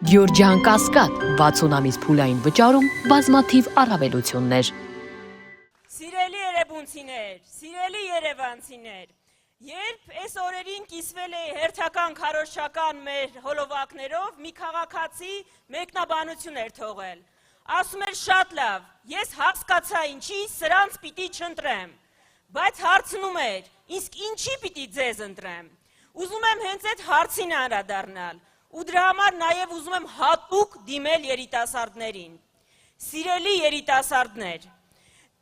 Գյորջյան Կասկադ 60 ամիս փուլային վճարում բազմաթիվ առավելություններ։ Սիրելի երևանցիներ, սիրելի երևանցիներ, երբ այս օրերին կիսվել է հերթական քարոզչական մեր հոլովակներով, մի քաղաքացի մեկնաբանություն էր թողել։ Ասում էր շատ լավ, ես հասկացա ինչի սրանց պիտի չընտրեմ, բայց հարցնում էր, իսկ ինչի պիտի ձեզ ընտրեմ։ Ուզում եմ հենց այդ հարցին անդրադառնալ, ու դրա համար նաև ուզում եմ հատուկ դիմել երիտասարդներին։ Սիրելի երիտասարդներ,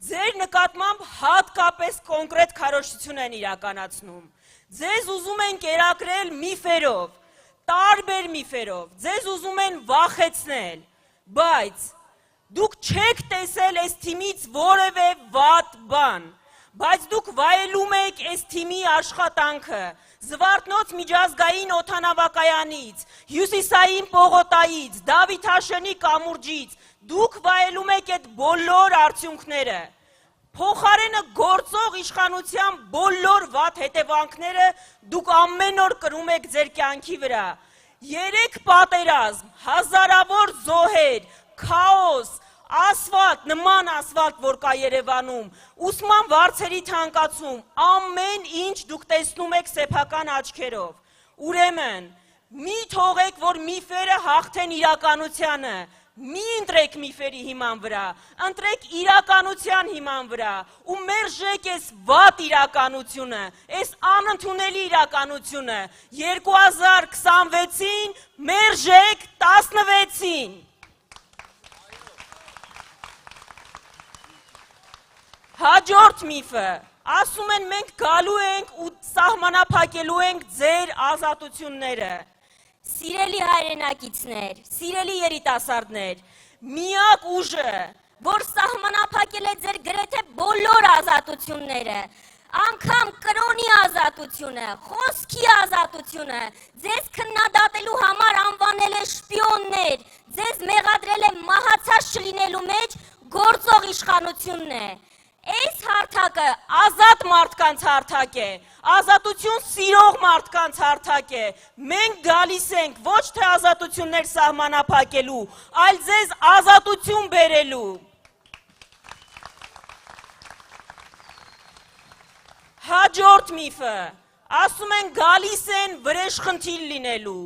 ձեր նկատմամբ հատկապես կոնկրետ քարոզչություն են իրականացնում։ Ձեզ ուզում են կերակրել միֆերով, տարբեր միֆերով, ձեզ ուզում են վախեցնել, բայց դուք չեք տեսել այս թիմից որևէ վատ բան, բայց դուք վայելում եք այս թիմի աշխատանքը, Զվարթնոց միջազգային օդանավակայանից, Հյուսիսային պողոտայից, Դավիթաշենի կամուրջից, դուք վայելում եք այդ բոլոր արդյունքները, փոխարենը գործող իշխանության բոլոր վատ հետևանքները դուք ամեն օր կրում եք ձեր կյանքի վրա, 3 պատերազմ, հազարավոր զոհեր, քաոս, ասֆալտ, նման ասֆալտ, որ կա Երևանում, ուսման վարձերի թանկացում, ամեն ինչ դուք տեսնում եք սեփական աչքերով։ Ուրեմն, մի թողեք, որ միֆերը հաղթեն իրականությանը, մի ընտրեք միֆերի հիման վրա, ընտրեք իրականության հիման վրա, ու մերժեք այս վատ իրականությունը, այս անընդունելի իրականությունը, 2026-ին մերժեք 16-ին։ Հաջորդ միֆը, ասում են մենք գալու ենք ու սահմանափակելու ենք ձեր ազատությունները։ Սիրելի հայրենակիցներ, սիրելի երիտասարդներ, միակ ուժը, որ սահմանափակել է ձեր գրեթե բոլոր ազատությունները, անգամ կրոնի ազատությունը, խոսքի ազատությունը, ձեզ քննադատելու համար անվանել է շպիոններ, ձեզ մեղադրել է մահացած չլինելու մեջ գործող իշխանությունն է։ Այս հարթակը ազատ մարդկանց հարթակ է, ազատություն սիրող մարդկանց հարթակ է, մենք գալիս ենք ոչ թե ազատություններ սահմանափակելու, այլ ձեզ ազատություն բերելու։ Հաջորդ միֆը, ասում են գալիս են վրեժխնդիր լինելու,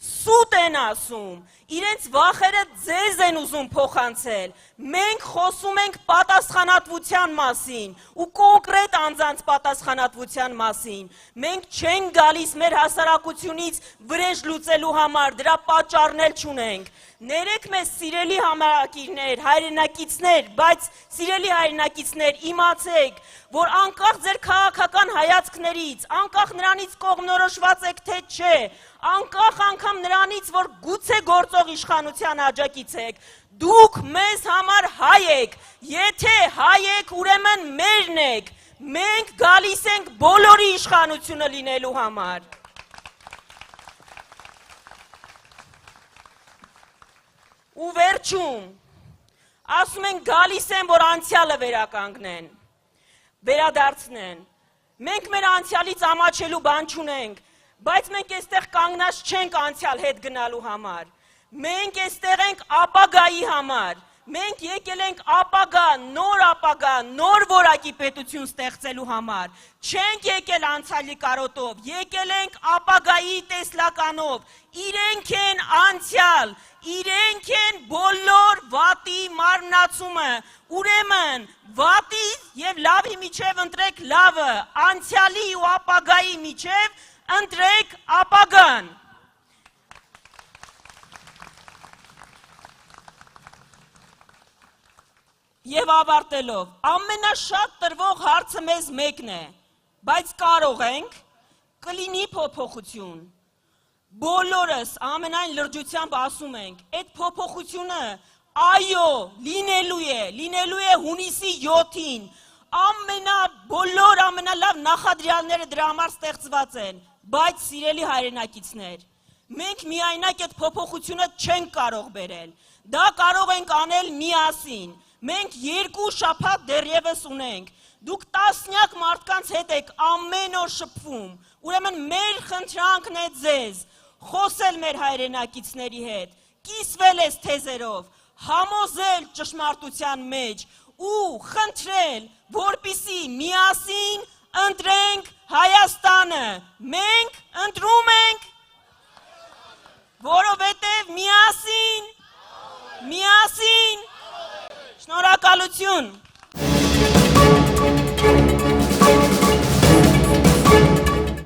սուտ են ասում, իրենց վախերը ձեզ են ուզում փոխանցել, մենք խոսում ենք պատասխանատվության մասին ու կոնկրետ անձանց պատասխանատվության մասին, մենք չենք գալիս մեր հասարակությունից վրեժ լուծելու համար, դրա պատճառն էլ չունենք, ներեք մեզ սիրելի համակիրներ, հայրենակիցներ, բայց սիրելի հայրենակիցներ իմացեք, որ անկախ ձեր քաղաքական հայացքներից, անկախ նրանից կողմնորոշված եք թե չէ, անկախ անգամ նրանից, որ գուցե գործող իշխանության աջակից եք, դուք մեզ համար հայ եք, եթե հայ եք, ուրեմն մերն եք, մենք գալիս ենք բոլորի իշխանությունը լինելու համար։ Ու վերջում, ասում են գալիս են, որ անցյալը վերականգնեն, վերադարձնեն, մենք մեր անցյալից ամաչելու բան չունենք, բայց մենք այստեղ կանգնած չենք անցյալ հետ գնալու համար, մենք այստեղ ենք ապագայի համար, մենք եկել ենք ապագա, նոր որակի պետություն ստեղծելու համար, չենք եկել անցյալի կարոտով, եկել ենք ապագայի տեսլականով, իրենք են անցյալ, իրենք են բոլոր վատի մարմնացումը, ուրեմն վատի և լավի միջև ընտրեք լավը, անցյալի ու ապագայի միջև ընտրեք ապագան։ Եվ ավարտելով, ամենաշատ տրվող հարցը մեզ մեկն է, բայց կարող ենք, կլինի փոփոխություն։ Բոլորս ամենայն լրջությամբ ասում ենք, այդ փոփոխությունը, այո, լինելու է հունիսի 7-ին, բոլոր ամենալավ նախադրյալները դրա համար ստեղծված են, բայց սիրելի հայրենակիցներ, մենք միայնակ այդ փոփոխությունը չենք կարող բերել, դա կարող ենք անել միասին, մենք 2 շաբաթ դեռևս ունենք, դուք տասնյակ մարդկանց հետ եք ամեն օր շփվում, ուրեմն մեր խնդրանքն է ձեզ, խոսել մեր հայրենակիցների հետ, կիսվել ես թեզերով, համոզել ճշմարտության մեջ ու խնդրել, որպիսի միասին ընտրենք Հայաստանը, մենք ընտրում ենք, որովհետև միասին, շնորհակալություն։